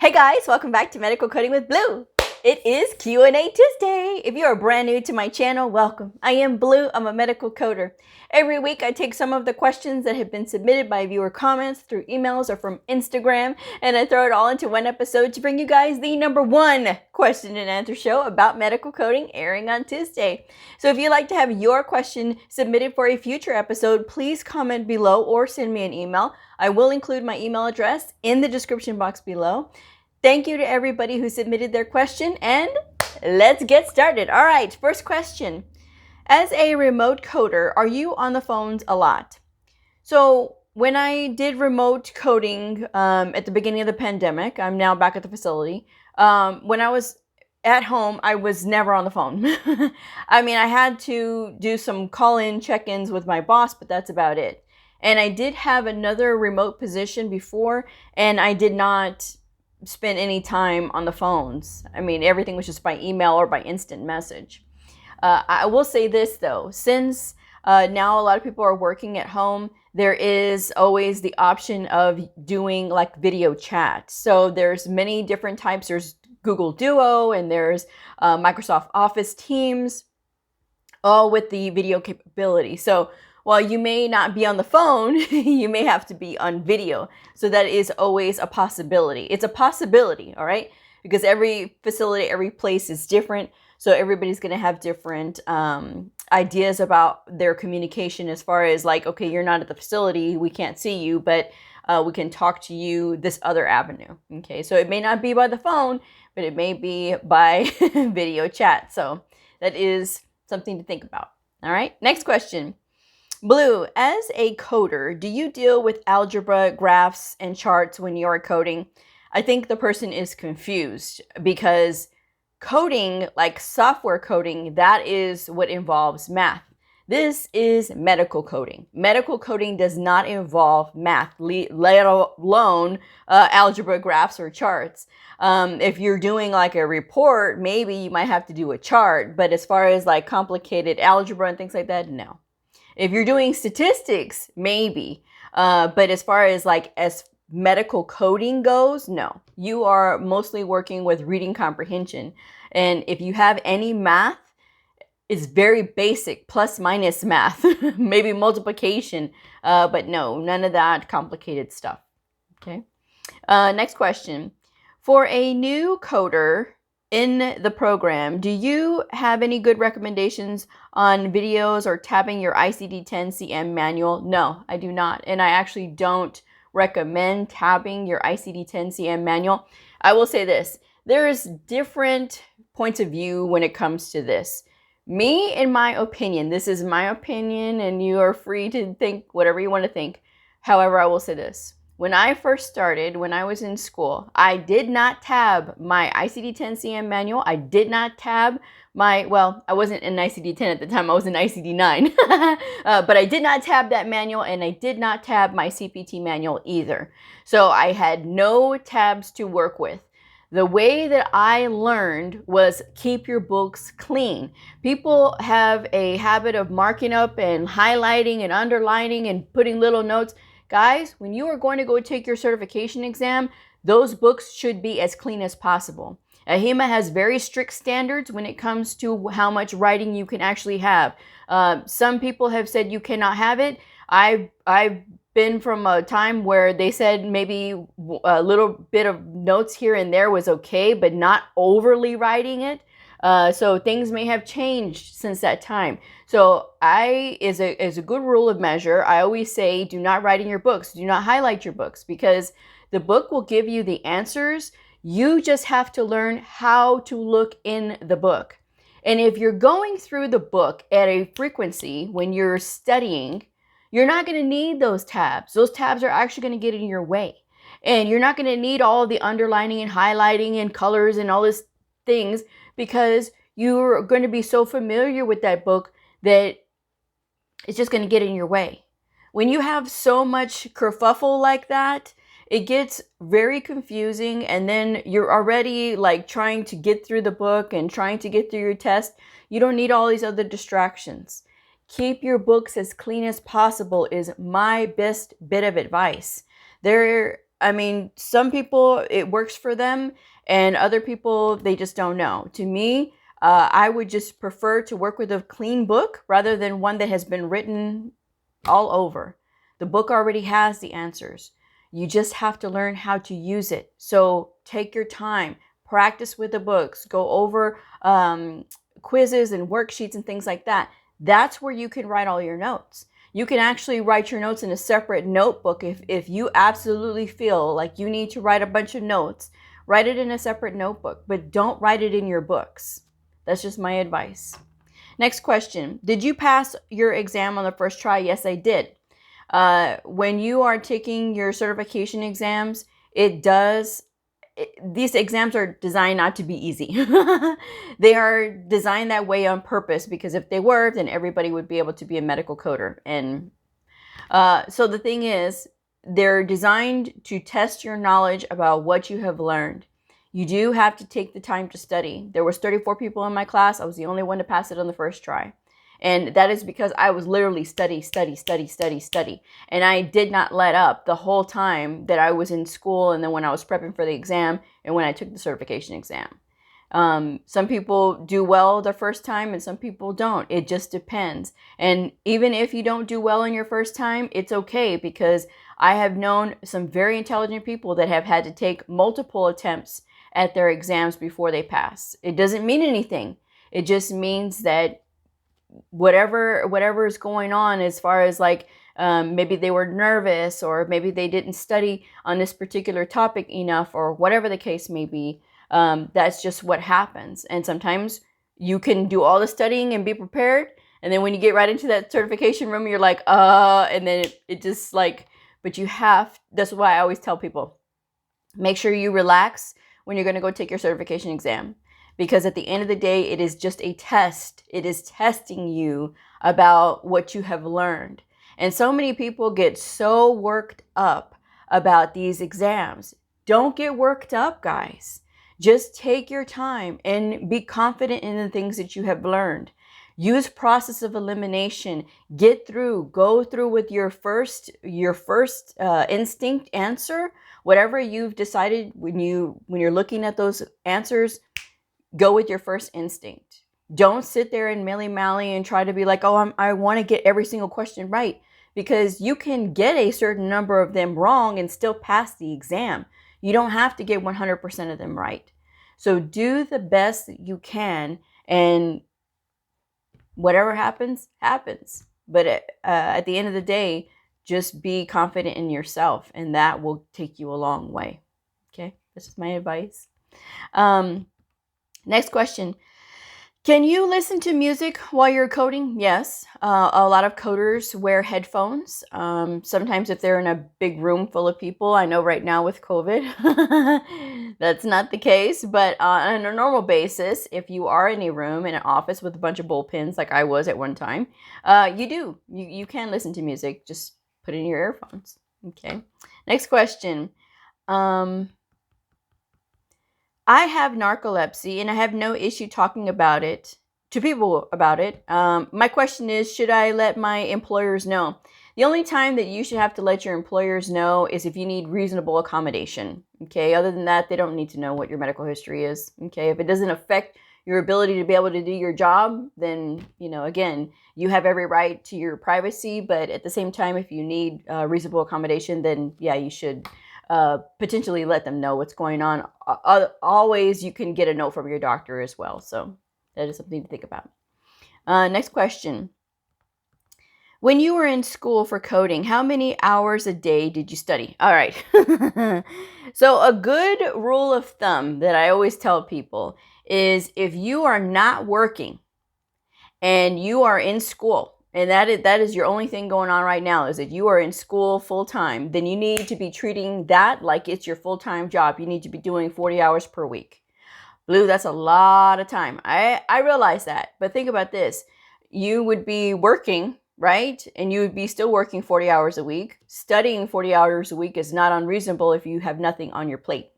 Hey guys, welcome back to Medical Coding with Blue. It is Q&A Tuesday. If you are brand new to my channel, welcome. I am Blue. I'm a medical coder. Every week I take some of the questions that have been submitted by viewer comments through emails or from Instagram, and I throw it all into one episode to bring you guys the #1 question and answer show about medical coding airing on Tuesday. So if you'd like to have your question submitted for a future episode, please comment below or send me an email. I will include my email address in the description box below. Thank you to everybody who submitted their question, and let's get started. All right, first question. As a remote coder, are you on the phones a lot? So when I did remote coding at the beginning of the pandemic, I'm now back at the facility. When I was at home, I was never on the phone. I mean, I had to do some call-in check-ins with my boss, but that's about it. And I did have another remote position before, and I did not spend any time on the phones. I mean, everything was just by email or by instant message. I will say this though, since now a lot of people are working at home, there is always the option of doing like video chat. So there's many different types. There's Google Duo and there's Microsoft Office Teams, all with the video capability. So while you may not be on the phone, you may have to be on video. So that is always a possibility. It's a possibility, all right? Because every facility, every place is different. So everybody's going to have different ideas about their communication as far as like, okay, you're not at the facility, we can't see you, but we can talk to you this other avenue. Okay, so it may not be by the phone, but it may be by video chat. So that is something to think about. All right, next question. Blue, as a coder, do you deal with algebra, graphs, and charts when you're coding? I think the person is confused because coding, like software coding, that is what involves math. This is medical coding. Medical coding does not involve math, let alone algebra, graphs, or charts. If you're doing like a report, maybe you might have to do a chart, but as far as like complicated algebra and things like that, no. If you're doing statistics, maybe. But as far as medical coding goes, no. You are mostly working with reading comprehension. And if you have any math, it's very basic, plus minus math, maybe multiplication. But no, none of that complicated stuff. Okay. Next question. For a new coder in the program, do you have any good recommendations on videos or tabbing your ICD-10 manual? No, I do not. And I actually don't recommend tabbing your ICD-10 manual. I will say this, there's different points of view when it comes to this. Me, in my opinion, this is my opinion and you are free to think whatever you want to think. However, I will say this. When I first started, when I was in school, I did not tab my ICD-10 manual. I did not tab my, well, I wasn't in ICD-10 at the time. I was in ICD-9. But I did not tab that manual, and I did not tab my CPT manual either. So I had no tabs to work with. The way that I learned was keep your books clean. People have a habit of marking up and highlighting and underlining and putting little notes. Guys, when you are going to go take your certification exam, those books should be as clean as possible. AHIMA has very strict standards when it comes to how much writing you can actually have. Some people have said you cannot have it. I've been from a time where they said maybe a little bit of notes here and there was okay, but not overly writing it. So things may have changed since that time. So as a good rule of measure, I always say do not write in your books, do not highlight your books, because the book will give you the answers. You just have to learn how to look in the book. And if you're going through the book at a frequency when you're studying, you're not going to need those tabs. Those tabs are actually going to get in your way. And you're not going to need all the underlining and highlighting and colors and all these things, because you're going to be so familiar with that book that it's just going to get in your way. When you have so much kerfuffle like that, it gets very confusing, and then you're already like trying to get through the book and trying to get through your test. You don't need all these other distractions. Keep your books as clean as possible is my best bit of advice. There I mean, some people, it works for them, and other people, they just don't know. To me, I would just prefer to work with a clean book rather than one that has been written all over. The book already has the answers. You just have to learn how to use it. So take your time, practice with the books, go over quizzes and worksheets and things like that. That's where you can write all your notes. You can actually write your notes in a separate notebook. If you absolutely feel like you need to write a bunch of notes, write it in a separate notebook, but don't write it in your books. That's just my advice. Next question. Did you pass your exam on the first try? Yes, I did. When you are taking your certification exams, these exams are designed not to be easy. They are designed that way on purpose, because if they were, then everybody would be able to be a medical coder. And so the thing is, they're designed to test your knowledge about what you have learned. You do have to take the time to study. There was 34 people in my class. I was the only one to pass it on the first try. And that is because I was literally study. And I did not let up the whole time that I was in school, and then when I was prepping for the exam, and when I took the certification exam. Some people do well the first time and some people don't. It just depends. And even if you don't do well in your first time, it's okay, because I have known some very intelligent people that have had to take multiple attempts at their exams before they pass. It doesn't mean anything. It just means that whatever is going on, as far as like maybe they were nervous, or maybe they didn't study on this particular topic enough, or whatever the case may be, that's just what happens. And sometimes you can do all the studying and be prepared, and then when you get right into that certification room, you're like, and then it just like, but that's why I always tell people, make sure you relax when you're going to go take your certification exam. Because at the end of the day, it is just a test. It is testing you about what you have learned. And so many people get so worked up about these exams. Don't get worked up, guys. Just take your time and be confident in the things that you have learned. Use process of elimination. Go through with your first instinct answer. Whatever you've decided when you're looking at those answers, go with your first instinct. Don't sit there and milly-mally and try to be like, I want to get every single question right, because you can get a certain number of them wrong and still pass the exam. You don't have to get 100% of them right. So do the best that you can, and whatever happens, happens. But at the end of the day, just be confident in yourself, and that will take you a long way. Okay, this is my advice. Next question. Can you listen to music while you're coding? Yes. A lot of coders wear headphones. Sometimes if they're in a big room full of people, I know right now with COVID, that's not the case. But on a normal basis, if you are in a room, in an office with a bunch of bullpens, like I was at one time, you can listen to music. Just put it in your earphones. Okay. Next question. I have narcolepsy and I have no issue talking about it to people about it. My question is, should I let my employers know? The only time that you should have to let your employers know is if you need reasonable accommodation. Okay. Other than that, they don't need to know what your medical history is. Okay. If it doesn't affect your ability to be able to do your job, then, again, you have every right to your privacy. But at the same time, if you need reasonable accommodation, then yeah, you should potentially let them know what's going on. Always, you can get a note from your doctor as well. So that is something to think about. Next question. When you were in school for coding, how many hours a day did you study? All right. So a good rule of thumb that I always tell people is, if you are not working and you are in school, and that is your only thing going on right now, is that you are in school full time, then you need to be treating that like it's your full-time job. You need to be doing 40 hours per week. Blue, that's a lot of time. I realize that. But think about this. You would be working, right? And you would be still working 40 hours a week. Studying 40 hours a week is not unreasonable if you have nothing on your plate.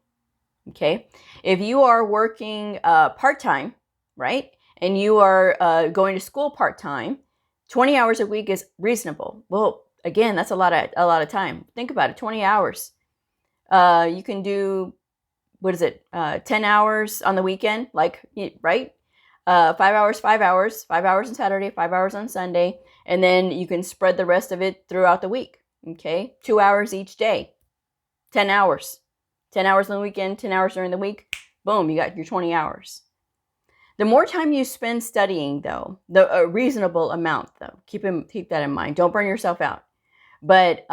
Okay? If you are working part-time, right? And you are going to school part-time, 20 hours a week is reasonable. Well, again, that's a lot of time. Think about it, 20 hours. You can do, 10 hours on the weekend, like, right? 5 hours, 5 hours, 5 hours on Saturday, 5 hours on Sunday, and then you can spread the rest of it throughout the week. Okay, 2 hours each day, 10 hours, 10 hours on the weekend, 10 hours during the week. Boom, you got your 20 hours. The more time you spend studying, though, a reasonable amount, though, keep that in mind. Don't burn yourself out. But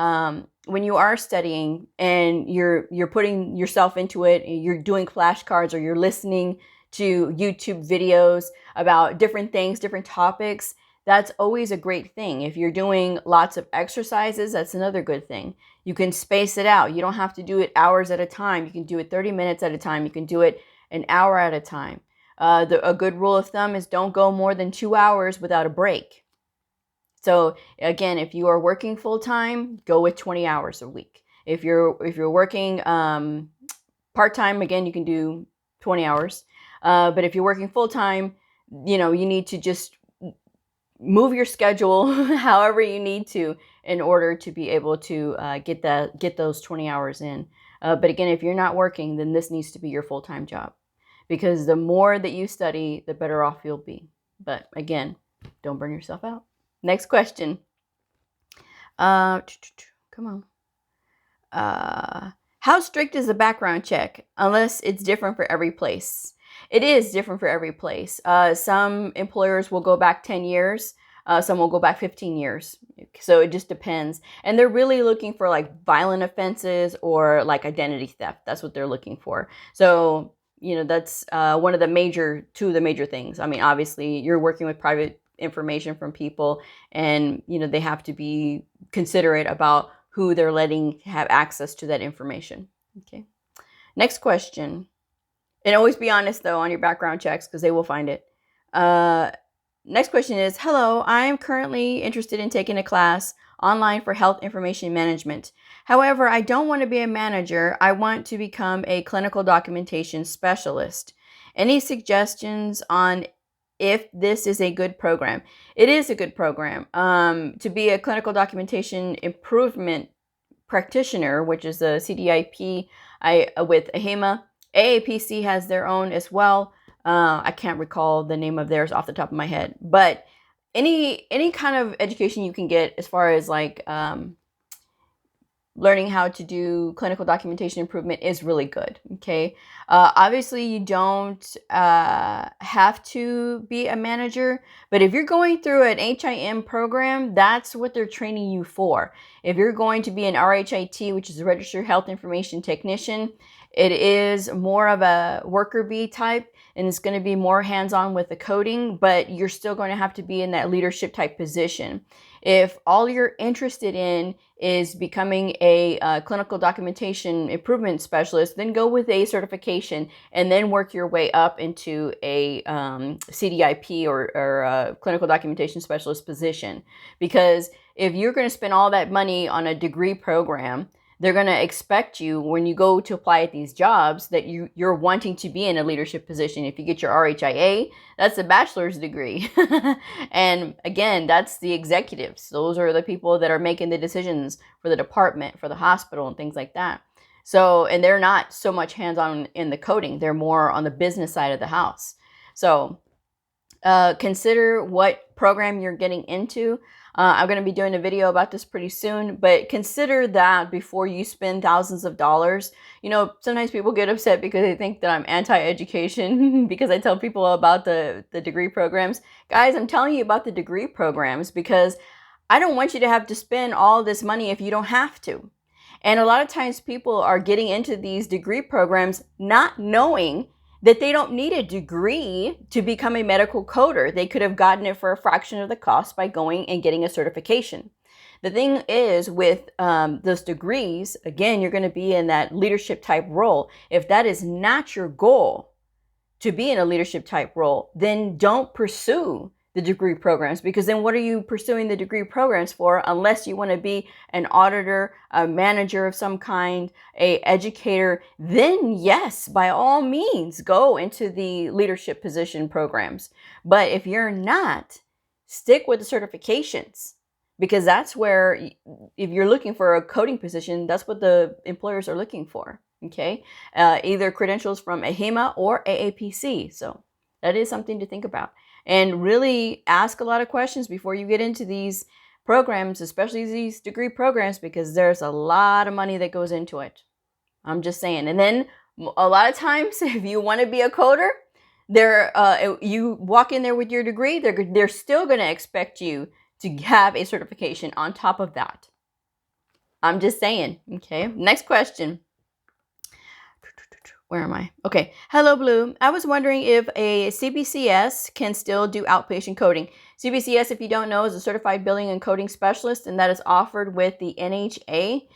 when you are studying and you're putting yourself into it, you're doing flashcards or you're listening to YouTube videos about different things, different topics, that's always a great thing. If you're doing lots of exercises, that's another good thing. You can space it out. You don't have to do it hours at a time. You can do it 30 minutes at a time. You can do it an hour at a time. A good rule of thumb is don't go more than 2 hours without a break. So again, if you are working full time, go with 20 hours a week. If you're working part time, again, you can do 20 hours. But if you're working full time, you need to just move your schedule however you need to in order to be able to get those 20 hours in. But again, if you're not working, then this needs to be your full-time job, because the more that you study, the better off you'll be. But again, don't burn yourself out. Next question. Come on. How strict is the background check? Unless it's different for every place. It is different for every place. Some employers will go back 10 years. Some will go back 15 years. So it just depends. And they're really looking for like violent offenses or like identity theft. That's what they're looking for. So, that's two of the major things. I mean, obviously you're working with private information from people, and, they have to be considerate about who they're letting have access to that information. Okay. Next question. And always be honest, though, on your background checks, because they will find it. Next question is, hello, I am currently interested in taking a class online for health information management. However, I don't want to be a manager. I want to become a clinical documentation specialist. Any suggestions on if this is a good program? It is a good program. To be a clinical documentation improvement practitioner, which is a CDIP with AHIMA. AAPC has their own as well. I can't recall the name of theirs off the top of my head, but any kind of education you can get as far as like learning how to do clinical documentation improvement is really good. Okay. Obviously you don't have to be a manager, but if you're going through an HIM program, that's what they're training you for. If you're going to be an RHIT, which is a Registered Health Information Technician, it is more of a worker bee type, and it's going to be more hands-on with the coding, but you're still going to have to be in that leadership type position. If all you're interested in is becoming a clinical documentation improvement specialist, then go with a certification and then work your way up into a CDIP or a clinical documentation specialist position. Because if you're going to spend all that money on a degree program, they're going to expect you, when you go to apply at these jobs, that you're wanting to be in a leadership position. If you get your RHIA, that's a bachelor's degree. And again, that's the executives. Those are the people that are making the decisions for the department, for the hospital, and things like that. So, and they're not so much hands-on in the coding. They're more on the business side of the house. So consider what program you're getting into. I'm going to be doing a video about this pretty soon, but consider that before you spend thousands of dollars. Sometimes people get upset because they think that I'm anti-education because I tell people about the degree programs. Guys, I'm telling you about the degree programs because I don't want you to have to spend all this money if you don't have to. And a lot of times people are getting into these degree programs not knowing that they don't need a degree to become a medical coder. They could have gotten it for a fraction of the cost by going and getting a certification. The thing is with those degrees, again, you're going to be in that leadership type role. If that is not your goal to be in a leadership type role, then don't pursue the degree programs, because then what are you pursuing the degree programs for unless you want to be an auditor, a manager of some kind, a educator? Then yes, by all means, go into the leadership position programs. But if you're not, stick with the certifications. because that's where, if you're looking for a coding position, that's what the employers are looking for. Okay, either credentials from AHIMA or AAPC. So that is something to think about, and really ask a lot of questions before you get into these programs, especially these degree programs, because there's a lot of money that goes into it. I'm just saying. And then a lot of times, if you want to be a coder, you walk in there with your degree, they're still going to expect you to have a certification on top of that. I'm just saying. Okay, next question. Where am I? Okay. Hello, Blue. I was wondering if a CBCS can still do outpatient coding. CBCS, if you don't know, is a Certified Billing and Coding Specialist, and that is offered with the NHA.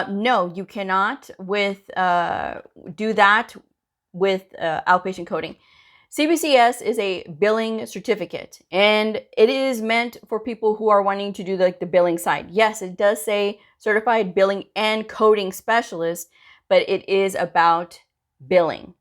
No, you cannot do that with outpatient coding. CBCS is a billing certificate, and it is meant for people who are wanting to do the billing side. Yes, it does say Certified Billing and Coding Specialist, but it is about billing.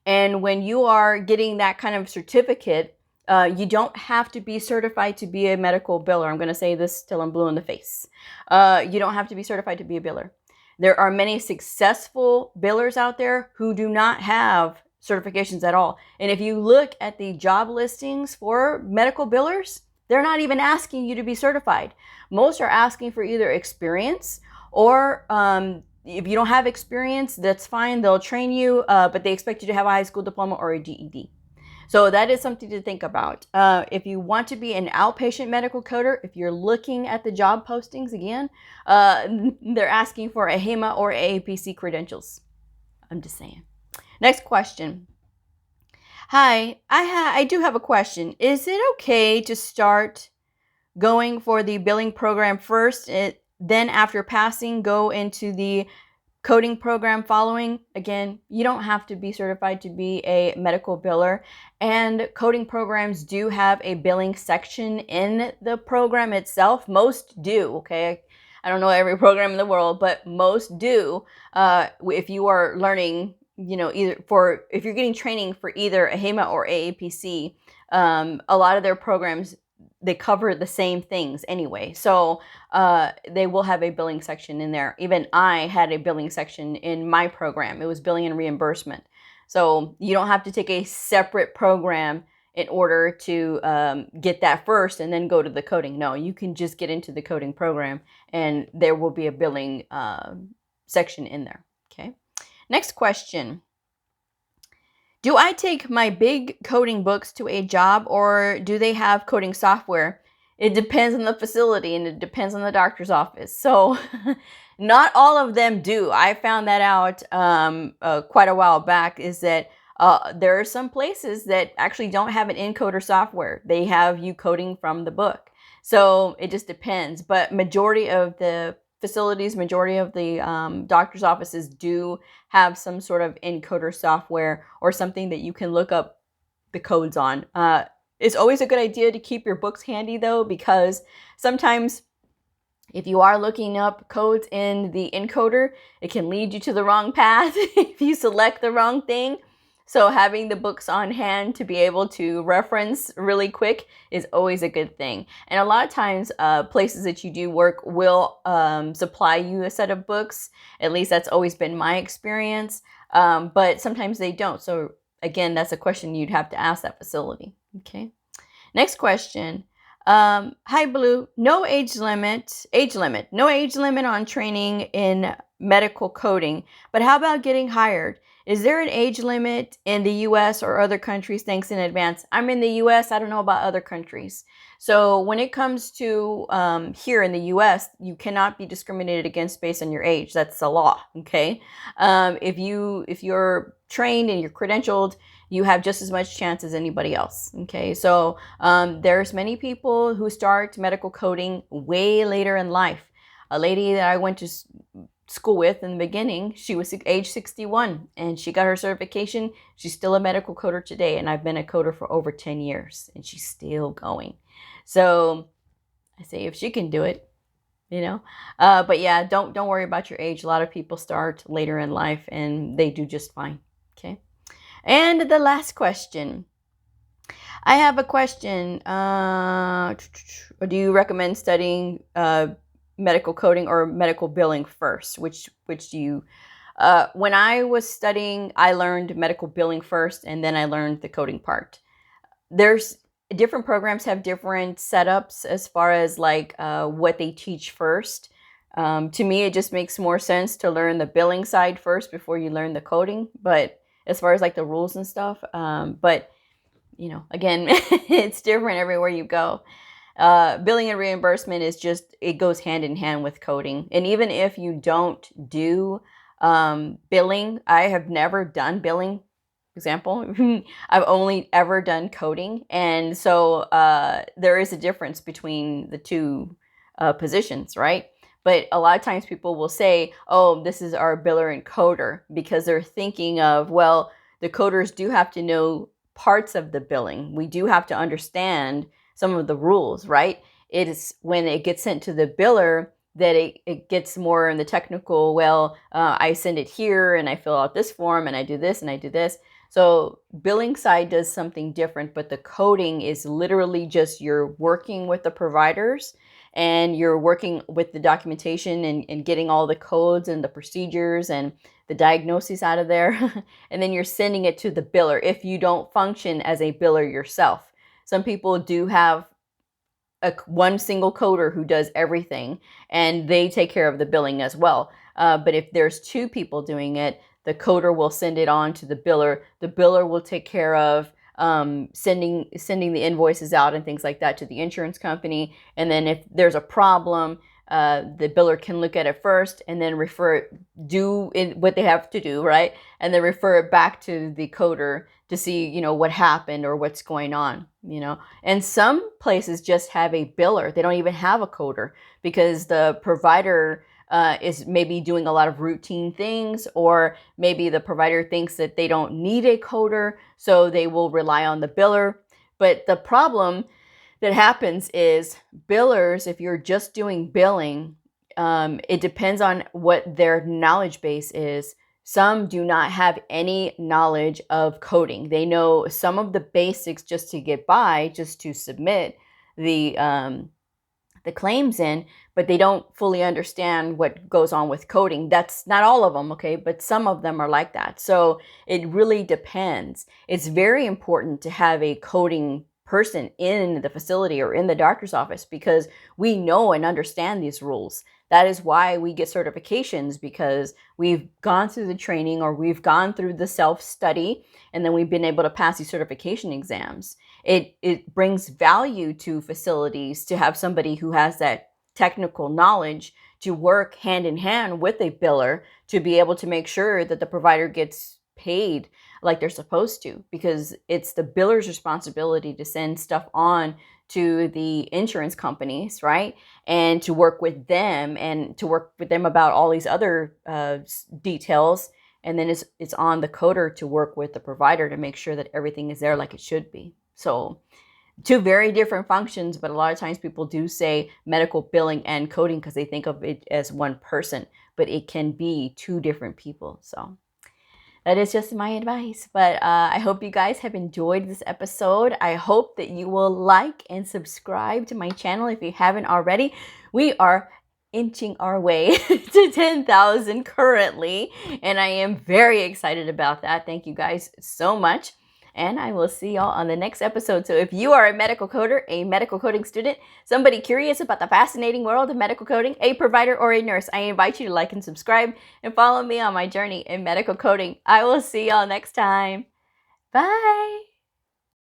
And when you are getting that kind of certificate, you don't have to be certified to be a medical biller. I'm going to say this till I'm blue in the face. You don't have to be certified to be a biller. There are many successful billers out there who do not have certifications at all. And if you look at the job listings for medical billers, they're not even asking you to be certified. Most are asking for either experience or if you don't have experience, that's fine. They'll train you, but they expect you to have a high school diploma or a GED. So that is something to think about. If you want to be an outpatient medical coder, if you're looking at the job postings again, they're asking for a AHIMA or AAPC credentials. I'm just saying. Next question. Hi, I do have a question. Is it okay to start going for the billing program first, then after passing, go into the coding program following? Again, you don't have to be certified to be a medical biller, and coding programs do have a billing section in the program itself. Most do, okay? I don't know every program in the world, but most do. If you are learning, if you're getting training for either AHIMA or AAPC, a lot of their programs, they cover the same things anyway. So they will have a billing section in there. Even I had a billing section in my program. It was billing and reimbursement. So you don't have to take a separate program in order to get that first and then go to the coding. No, you can just get into the coding program and there will be a billing section in there. Okay. Next question. Do I take my big coding books to a job, or do they have coding software? It depends on the facility and it depends on the doctor's office. So not all of them do. I found that out quite a while back, is that there are some places that actually don't have an encoder software. They have you coding from the book. So it just depends. But majority of the facilities, majority of the doctor's offices do have some sort of encoder software or something that you can look up the codes on. It's always a good idea to keep your books handy though, because sometimes if you are looking up codes in the encoder, it can lead you to the wrong path if you select the wrong thing. So having the books on hand to be able to reference really quick is always a good thing. And a lot of times, places that you do work will supply you a set of books. At least that's always been my experience. But sometimes they don't. So again, that's a question you'd have to ask that facility. Okay. Next question. Hi, Blue. No age limit on training in medical coding. But how about getting hired? Is there an age limit in the U.S. or other countries? Thanks in advance. I'm in the U.S. I don't know about other countries. So when it comes to here in the U.S., you cannot be discriminated against based on your age. That's the law, okay? If you're trained and you're credentialed, you have just as much chance as anybody else, okay? So there's many people who start medical coding way later in life. A lady that I went to school with in the beginning, she was age 61 and she got her certification. She's still a medical coder today, and I've been a coder for over 10 years and she's still going. So I say, if she can do it, but yeah, don't worry about your age. A lot of people start later in life and they do just fine. Okay. And the last question. I have a question. Do you recommend studying medical coding or medical billing first? Which do you? When I was studying, I learned medical billing first, and then I learned the coding part. There's different programs have different setups as far as like what they teach first. To me, it just makes more sense to learn the billing side first before you learn the coding. But as far as like the rules and stuff, but you know, again, it's different everywhere you go. Billing and reimbursement is just, it goes hand in hand with coding. And even if you don't do billing, I have never done billing, for example. I've only ever done coding. And so there is a difference between the two positions, right? But a lot of times people will say, oh, this is our biller and coder, because they're thinking of, well, the coders do have to know parts of the billing. We do have to understand some of the rules, right? It is when it gets sent to the biller that it gets more in the technical, well, I send it here and I fill out this form and I do this and I do this. So billing side does something different, but the coding is literally just you're working with the providers and you're working with the documentation and getting all the codes and the procedures and the diagnoses out of there. And then you're sending it to the biller if you don't function as a biller yourself. Some people do have one single coder who does everything, and they take care of the billing as well. But if there's two people doing it, the coder will send it on to the biller. The biller will take care of sending the invoices out and things like that to the insurance company. And then if there's a problem, the biller can look at it first and then do what they have to do, right? And then refer it back to the coder to see, you know, what happened or what's going on, you know. And some places just have a biller. They don't even have a coder because the provider is maybe doing a lot of routine things, or maybe the provider thinks that they don't need a coder, so they will rely on the biller. But the problem that happens is billers, if you're just doing billing, it depends on what their knowledge base is. Some do not have any knowledge of coding. They know some of the basics just to get by, just to submit the claims in, but they don't fully understand what goes on with coding. That's not all of them, okay? But some of them are like that. So it really depends. It's very important to have a coding person in the facility or in the doctor's office, because we know and understand these rules. That is why we get certifications, because we've gone through the training or we've gone through the self-study, and then we've been able to pass these certification exams. It brings value to facilities to have somebody who has that technical knowledge to work hand in hand with a biller to be able to make sure that the provider gets paid like they're supposed to, because it's the biller's responsibility to send stuff on to the insurance companies, right? And to work with them and to work with them about all these other details. And then it's on the coder to work with the provider to make sure that everything is there like it should be. So two very different functions, but a lot of times people do say medical billing and coding because they think of it as one person, but it can be two different people. So that is just my advice. But I hope you guys have enjoyed this episode. I hope that you will like and subscribe to my channel if you haven't already. We are inching our way to 10,000 currently, and I am very excited about that. Thank you guys so much. And I will see y'all on the next episode. So if you are a medical coder, a medical coding student, somebody curious about the fascinating world of medical coding, a provider, or a nurse, I invite you to like and subscribe and follow me on my journey in medical coding. I will see y'all next time. Bye.